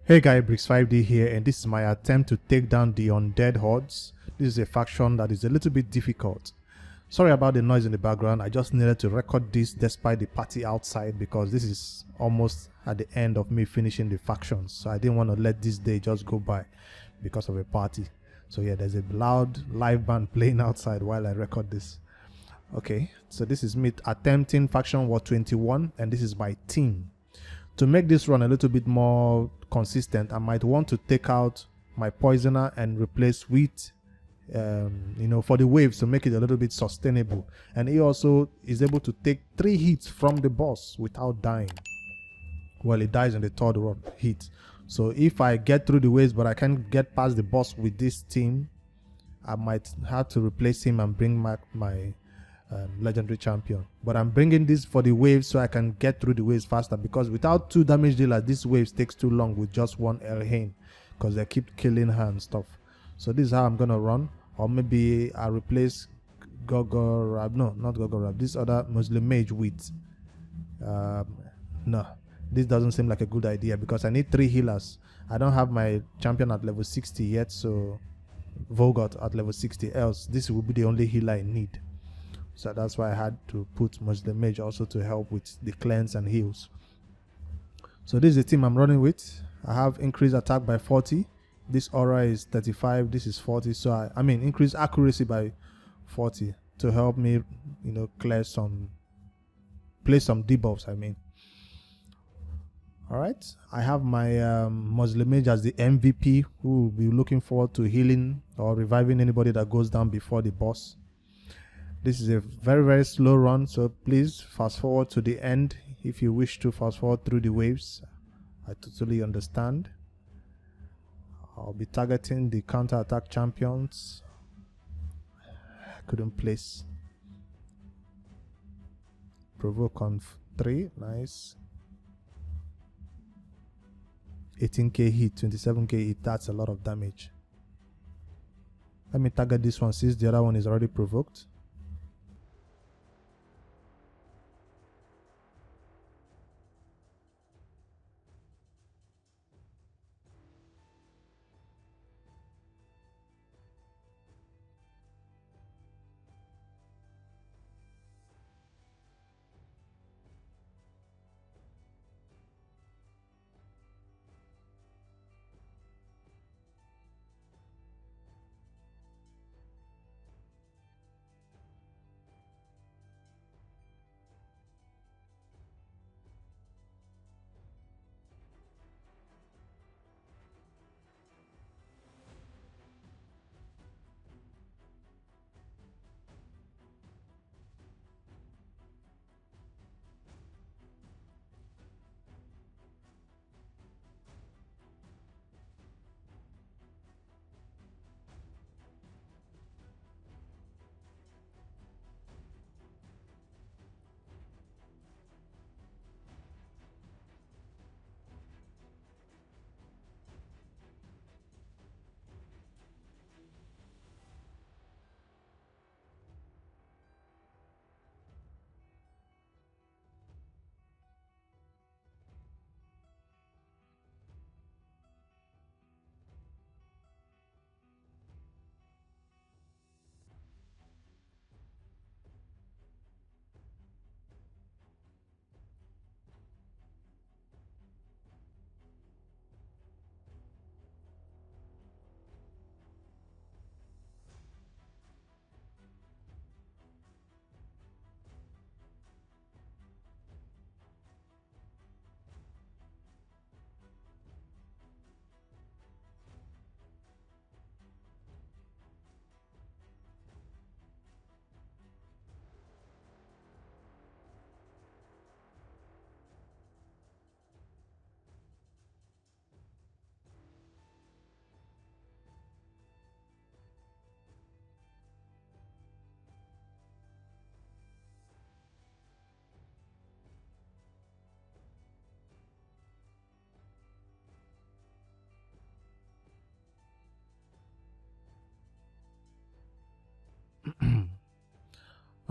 Hey guys, Brix5D here, and this is my attempt to take down the Undead Hordes. This is a faction that is a little bit difficult. Sorry about the noise in the background. I just needed to record this despite the party outside because this is almost at the end of me finishing the factions. So I didn't want to let this day just go by because of a party. So yeah, there's a loud live band playing outside while I record this. Okay, so this is me attempting faction war 21, and this is my team. To make this run a little bit more consistent, I might want to take out my poisoner and replace with for the waves to make it a little bit sustainable. And he also is able to take 3 hits from the boss without dying. Well, he dies in the 3rd hit. So if I get through the waves but I can't get past the boss with this team, I might have to replace him and bring back my legendary champion. But I'm bringing this for the waves so I can get through the waves faster, because without 2 damage dealers, this waves takes too long with just 1 Elhain, because they keep killing her and stuff. So this is how I'm gonna run. Or maybe I replace Gorgorab. No, not Gorgorab. This other Muslim mage with no, this doesn't seem like a good idea because I need 3 healers. I don't have my champion at level 60 yet, so Vorgot at level 60, else this will be the only healer I need. So that's why I had to put Muslim Mage also to help with the cleanse and heals. So this is the team I'm running with. I have increased attack by 40. This aura is 35. This is 40. So I mean increase accuracy by 40 to help me, clear some, play some debuffs. All right. I have my Muslim Mage as the MVP, who will be looking forward to healing or reviving anybody that goes down before the boss. This is a very, very slow run, so please fast forward to the end if you wish to fast forward through the waves. I totally understand. I'll be targeting the counter-attack champions. I couldn't place. Provoke on 3, nice. 18k hit, 27k hit, that's a lot of damage. Let me target this one since the other one is already provoked.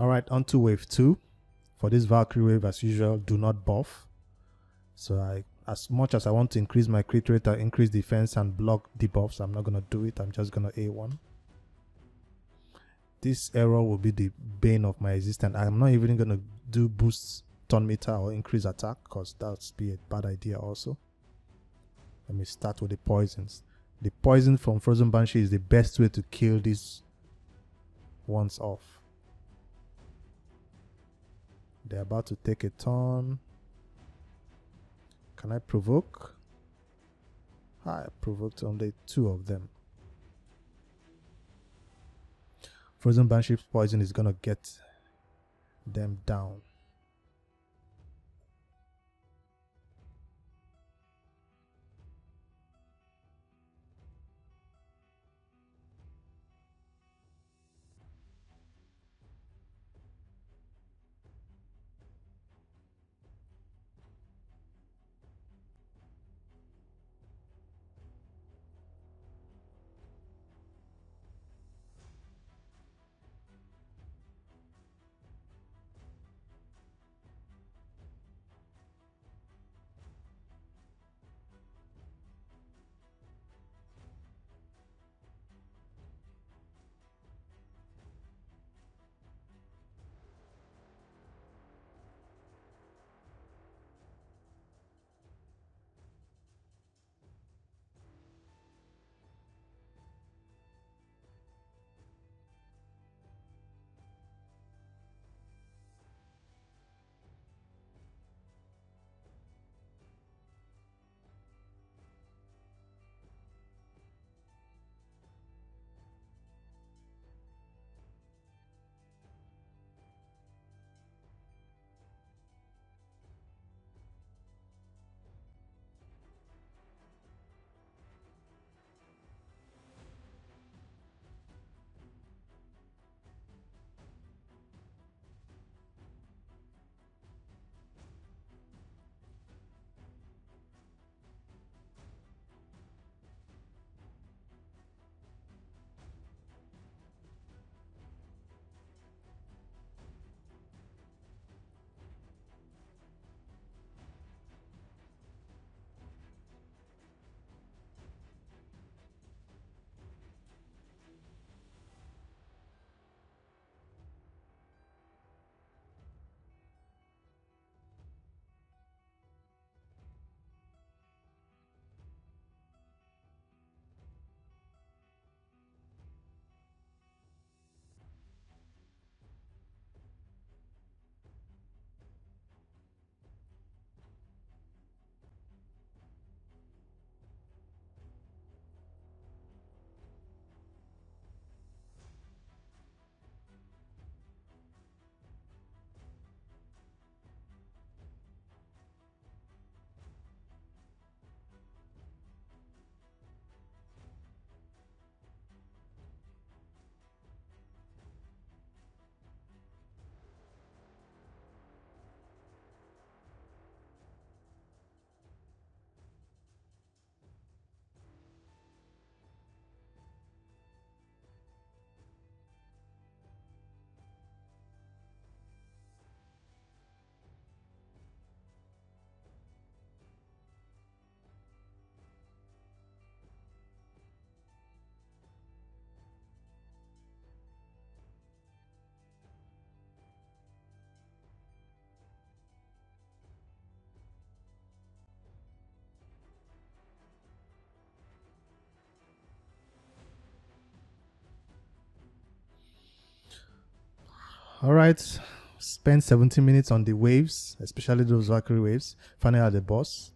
Alright, on to wave 2. For this Valkyrie wave, as usual, do not buff. So as much as I want to increase my crit rate and increase defense and block debuffs, I'm not going to do it. I'm just going to A1. This error will be the bane of my existence. I'm not even going to do boost turn meter or increase attack, because that would be a bad idea also. Let me start with the poisons. The poison from Frozen Banshee is the best way to kill these ones off. They're about to take a turn. Can I provoke? I provoked only 2 of them. Frozen Banshee poison is gonna get them down. Alright, spend 17 minutes on the waves, especially those Valkyrie waves, finally at the boss,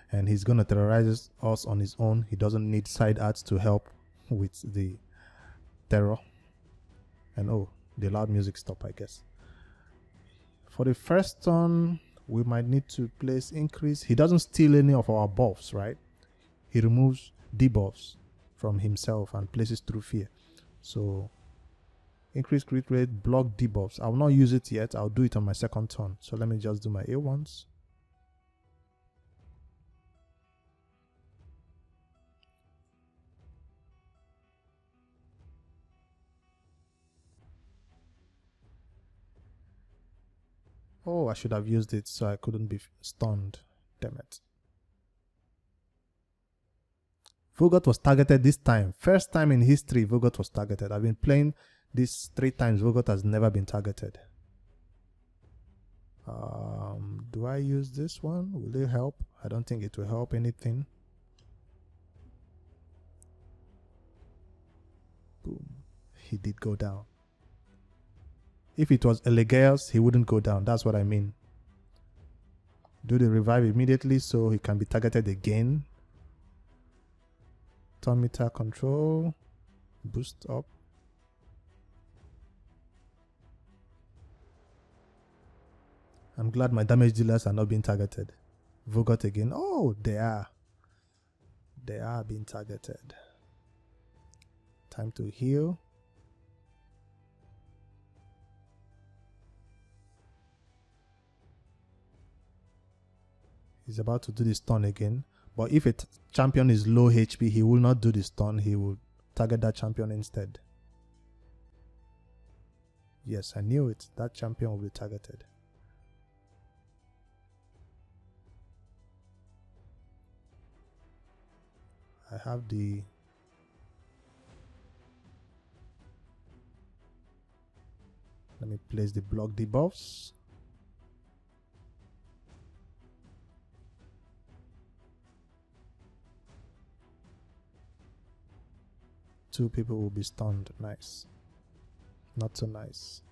and he's gonna terrorize us on his own. He doesn't need side arts to help with the terror. And oh, the loud music stop, I guess. For the first turn, we might need to place increase. He doesn't steal any of our buffs, right? He removes debuffs from himself and places through fear. So increase crit rate, block debuffs. I will not use it yet. I'll do it on my second turn. So let me just do my A1s. Oh, I should have used it so I couldn't be stunned. Damn it. Vorgot was targeted this time. First time in history, Vorgot was targeted. I've been playing this 3 times. Vorgot has never been targeted. Do I use this one? Will it help? I don't think it will help anything. Boom. He did go down. If it was Elegaius, he wouldn't go down. That's what I mean. Do the revive immediately so he can be targeted again. Turn meter control. Boost up. I'm glad my damage dealers are not being targeted. Vorgot again. Oh, they are. They are being targeted. Time to heal. He's about to do the stun again. But if a champion is low HP, he will not do the stun. He will target that champion instead. Yes, I knew it. That champion will be targeted. I have the... Let me place the block debuffs. Two people will be stunned. Nice. Not so nice.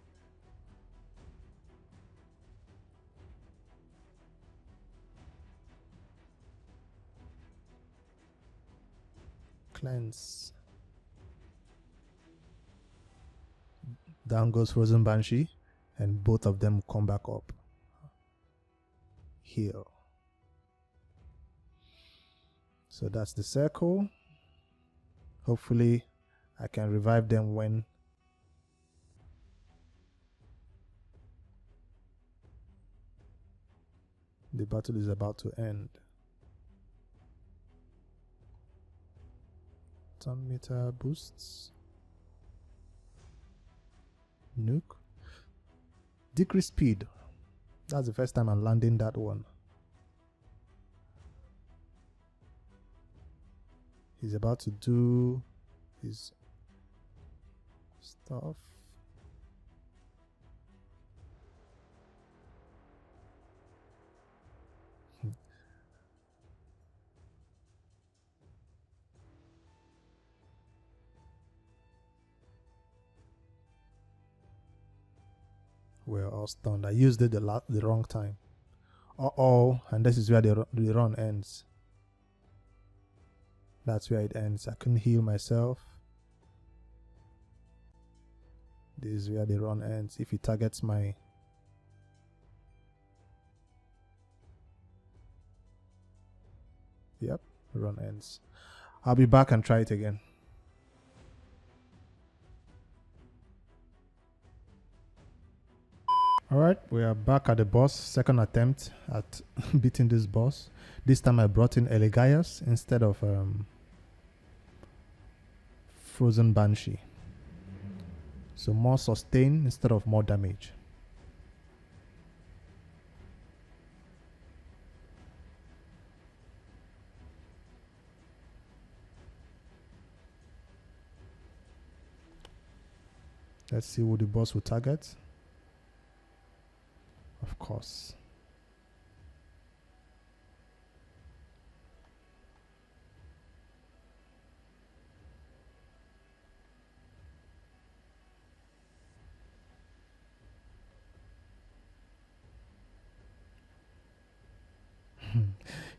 Cleanse. Down goes Frozen Banshee, and both of them come back up. Heal. So that's the circle. Hopefully I can revive them when the battle is about to end. Turn meter boosts. Nuke. Decrease speed. That's the first time I'm landing that one. He's about to do his stuff. We're all stunned. I used it the wrong time. Uh-oh, and this is where the run ends. That's where it ends. I couldn't heal myself. This is where the run ends. If he targets my... Yep, run ends. I'll be back and try it again. Alright, we are back at the boss. Second attempt at beating this boss. This time I brought in Elegaius instead of Frozen Banshee. So more sustain instead of more damage. Let's see who the boss will target. Of course.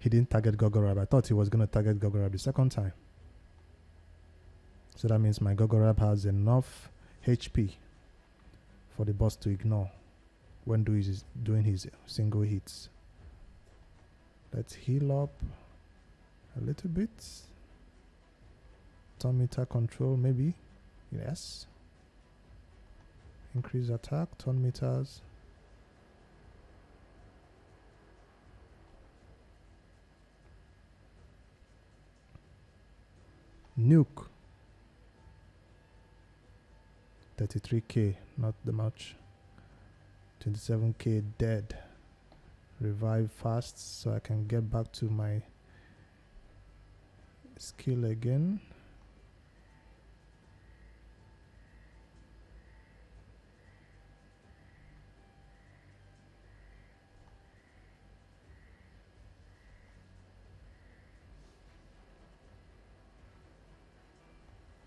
He didn't target Gorgorab. I thought he was going to target Gorgorab the second time. So that means my Gorgorab has enough HP for the boss to ignore when doing his single hits. Let's heal up a little bit. Turn meter control, maybe. Yes. Increase attack, turn meters. Nuke. 33k, not the much. 27k dead. Revive fast so I can get back to my Skill again.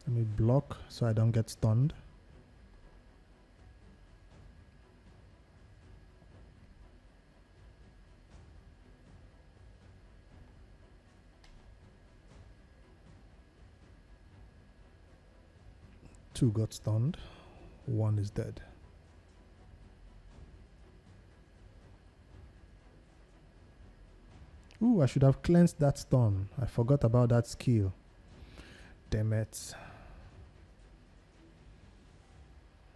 Let me block so I don't get stunned. Two got stunned. One is dead. Ooh, I should have cleansed that stun. I forgot about that skill. Damn it.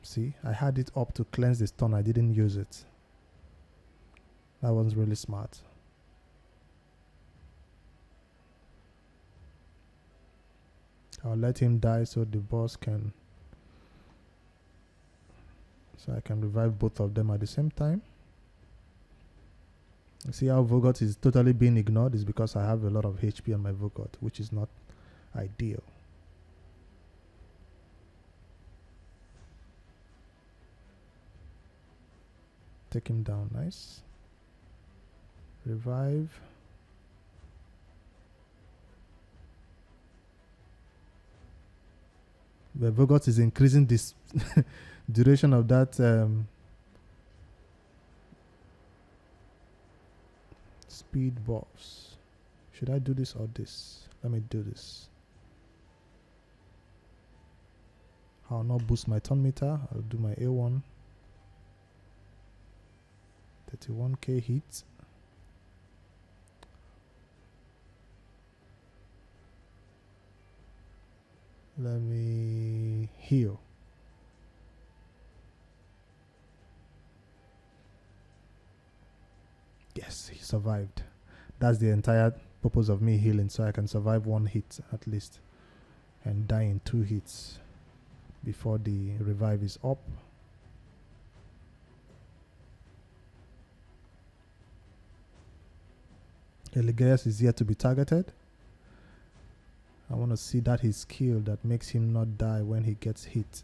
See, I had it up to cleanse the stun. I didn't use it. That was really smart. I'll let him die so the boss can... So I can revive both of them at the same time. See how Vorgot is totally being ignored is because I have a lot of HP on my Vorgot, which is not ideal. Take him down, nice. Revive. The Vorgot is increasing this duration of that speed buffs. Should I do this or this? Let me do this. I'll not boost my turn meter. I'll do my A1. 31k hit. Let me heal. Yes, he survived. That's the entire purpose of me healing, so I can survive one hit at least and die in 2 hits before the revive is up. Elegaius is yet to be targeted. I want to see that his skill that makes him not die when he gets hit.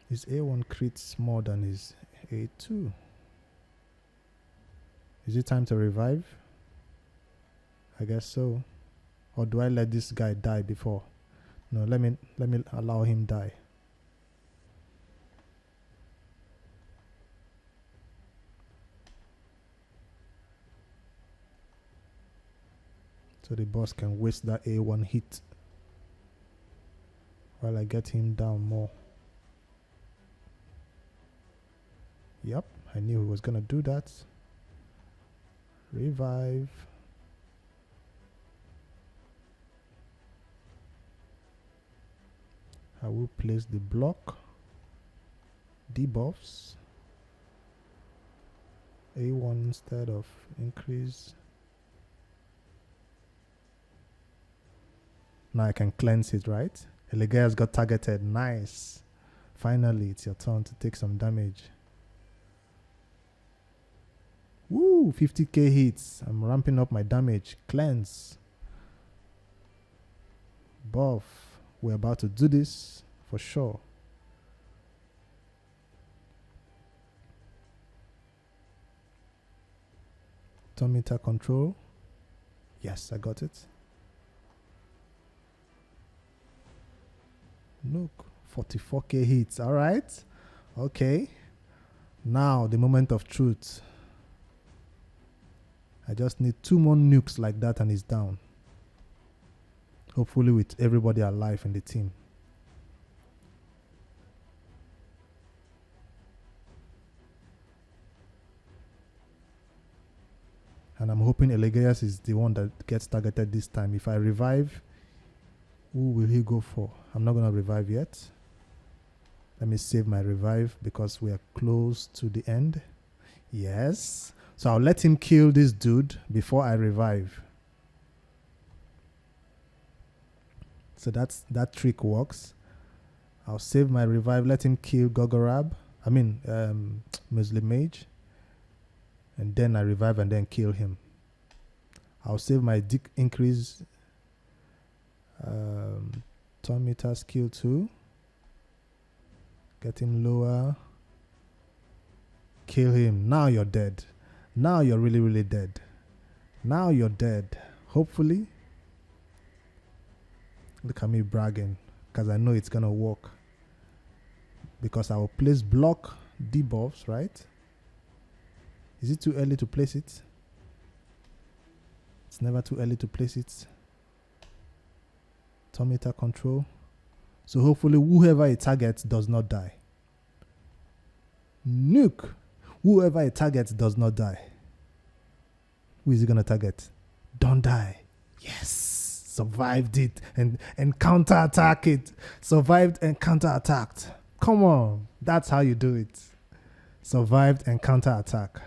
His A1 crits more than his A2. Is it time to revive? I guess so. Or do I let this guy die before? No, let me allow him die. So the boss can waste that A1 hit while I get him down more. Yep, I knew he was gonna do that. Revive. I will place the block, debuffs, A1 instead of increase. Now I can cleanse it, right? Elegaius got targeted, nice. Finally, it's your turn to take some damage. Woo, 50k hits. I'm ramping up my damage. Cleanse. Buff. We're about to do this for sure. Turn meter control. Yes, I got it. Look, 44k hits. All right. Okay. Now the moment of truth. I just need 2 more nukes like that and he's down. Hopefully with everybody alive in the team. And I'm hoping Elegaius is the one that gets targeted this time. If I revive, who will he go for? I'm not going to revive yet. Let me save my revive because we are close to the end. Yes. So I'll let him kill this dude before I revive. So that trick works. I'll save my revive, let him kill Gorgorab. I mean, Muslim Mage. And then I revive and then kill him. I'll save my increase turn meter skill 2. Get him lower. Kill him. Now you're dead. Now you're really, really dead. Now you're dead. Hopefully. Look at me bragging. Because I know it's going to work. Because I will place block debuffs, right? Is it too early to place it? It's never too early to place it. Turn meter control. So hopefully whoever it targets does not die. Nuke. Whoever it targets does not die. Who is he going to target? Don't die. Yes. Survived it and counter-attack it. Survived and counter-attacked. Come on. That's how you do it. Survived and counter-attack.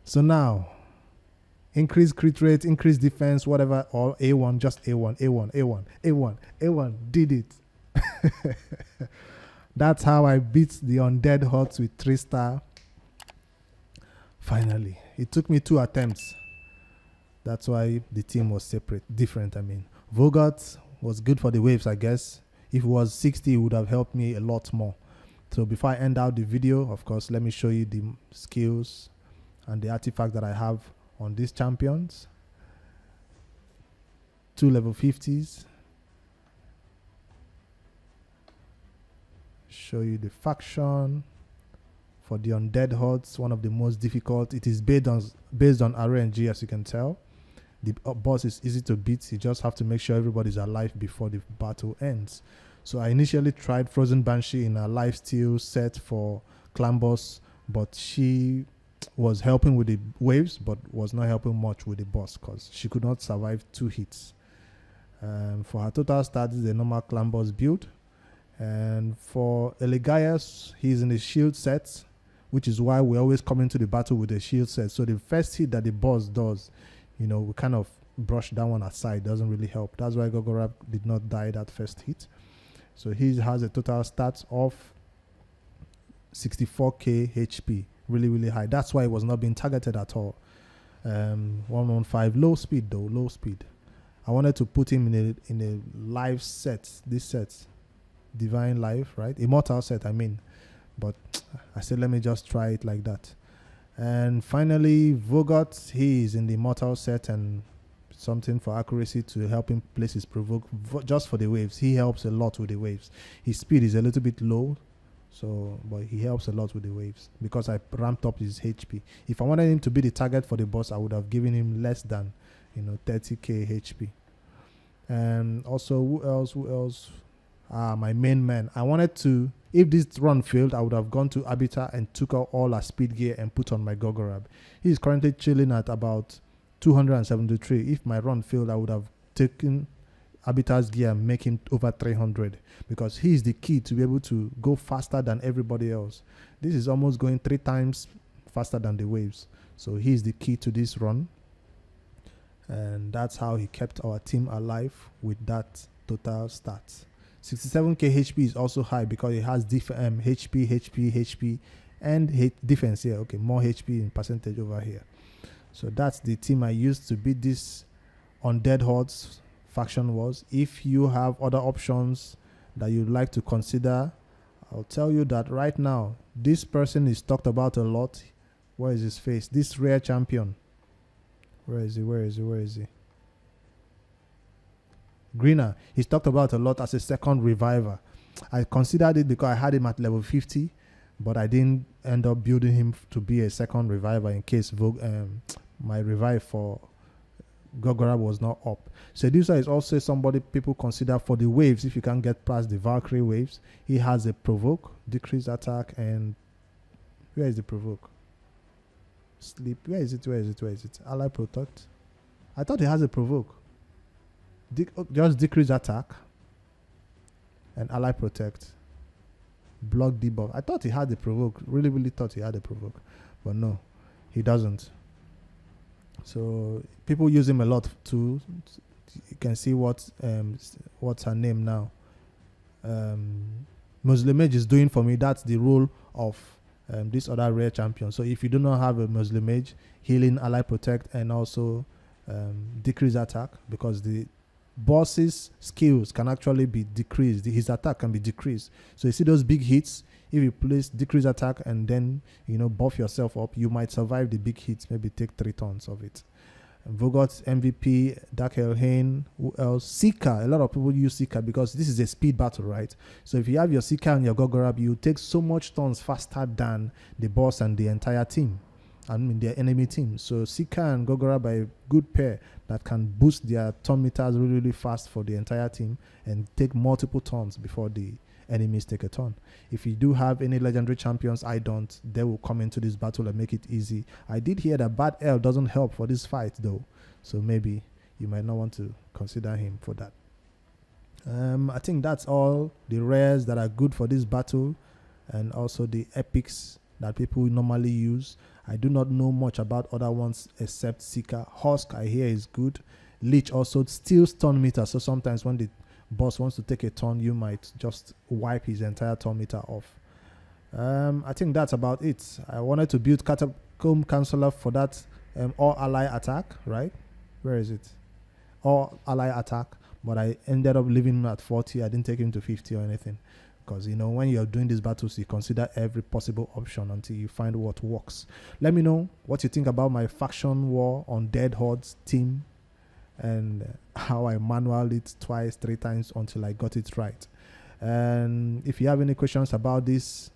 So now, increase crit rate, increase defense, whatever, or A1, just A1, A1, A1, A1, A1, did it. That's how I beat the Undead Hordes with 3-star. Finally. It took me 2 attempts. That's why the team was different. I mean, Vorgot was good for the waves, I guess. If it was 60, it would have helped me a lot more. So before I end out the video, of course, let me show you the skills and the artifact that I have on these champions. 2 level 50s. Show you the faction for the Undead Hordes, one of the most difficult. It is based on RNG, as you can tell. The boss is easy to beat. You just have to make sure everybody's alive before the battle ends. So I initially tried Frozen Banshee in a lifesteal set for clan boss, but she was helping with the waves, but was not helping much with the boss because she could not survive 2 hits. For her total stat, is a normal clan boss build. And for Elegaius, he's in the shield set, which is why we always come into the battle with the shield set. So the first hit that the boss does, we kind of brush that one aside. Doesn't really help. That's why Gorgorab did not die that first hit. So he has a total stats of 64k HP. Really, really high. That's why it was not being targeted at all. 115. Low speed though. Low speed. I wanted to put him in a live set. This set. Divine life, right? Immortal set, I mean. But I said, let me just try it like that. And finally, Vorgot, he is in the immortal set and something for accuracy to help him place his provoke just for the waves. He helps a lot with the waves. His speed is a little bit low, but he helps a lot with the waves because I ramped up his HP. If I wanted him to be the target for the boss, I would have given him less than 30k HP. And also, who else? My main man. I wanted to, if this run failed, I would have gone to Habitat and took out all our speed gear and put on my Gorgorab. He is currently chilling at about 273. If my run failed, I would have taken Habitat's gear and make him over 300 because he is the key to be able to go faster than everybody else. This is almost going 3 times faster than the waves. So he is the key to this run. And that's how he kept our team alive with that total stats. 67k HP is also high because it has HP, and defense here. Okay, more HP in percentage over here. So that's the team I used to beat this Undead Hordes faction wars. If you have other options that you'd like to consider, I'll tell you that right now, this person is talked about a lot. Where is his face? This rare champion. Where is he? Greener. He's talked about a lot as a second reviver. I considered it because I had him at level 50, but I didn't end up building him to be a second reviver in case my revive for Gorgorab was not up. Seducer is also somebody people consider for the waves. If you can't get past the Valkyrie waves, he has a provoke, decrease attack, and where is the provoke? Sleep. Where is it? Ally protect. I thought he has a provoke. Just decrease attack and ally protect. Block debuff. I thought he had the provoke. Really thought he had the provoke, but no, he doesn't. So people use him a lot to you can see what's her name now. Muslim Mage is doing for me. That's the role of this other rare champion. So if you do not have a Muslim Mage, healing, ally protect, and also decrease attack, because the boss's skills can actually be decreased. His attack can be decreased. So you see those big hits, if you place decrease attack and then buff yourself up, you might survive the big hits, maybe take 3 turns of it. Vorgot MVP, Dark Elhain, who else? Seeker. A lot of people use Seeker because this is a speed battle, right? So if you have your Seeker and your Gorgorab, you take so much turns faster than the boss and the entire team. I mean, their enemy team. So Seeker and Gorgorab are a good pair that can boost their turn meters really, really fast for the entire team and take multiple turns before the enemies take a turn. If you do have any legendary champions, I don't, they will come into this battle and make it easy. I did hear that Bad Elf doesn't help for this fight though, so maybe you might not want to consider him for that. I think that's all the rares that are good for this battle, and also the epics that people normally use. I do not know much about other ones except Seeker. Husk, I hear, is good. Leech also steals turn meter, so sometimes when the boss wants to take a turn, you might just wipe his entire turn meter off. I think that's about it. I wanted to build Catacomb Counselor for that all ally attack, right? Where is it? All ally attack, but I ended up leaving him at 40. I didn't take him to 50 or anything, because when you're doing these battles, you consider every possible option until you find what works. Let me know what you think about my faction war on Undead Hordes team, and how I manualed it twice, 3 times until I got it right. And if you have any questions about this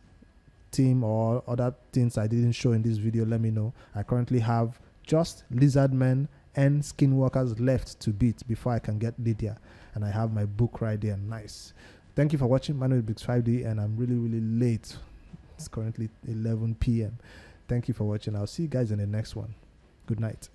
team or other things I didn't show in this video, let me know. I currently have just Lizardmen and Skinwalkers left to beat before I can get Lydia, and I have my book right there. Nice. Thank you for watching. My name is Biggs5D, and I'm really, really late. It's currently 11 p.m. Thank you for watching. I'll see you guys in the next one. Good night.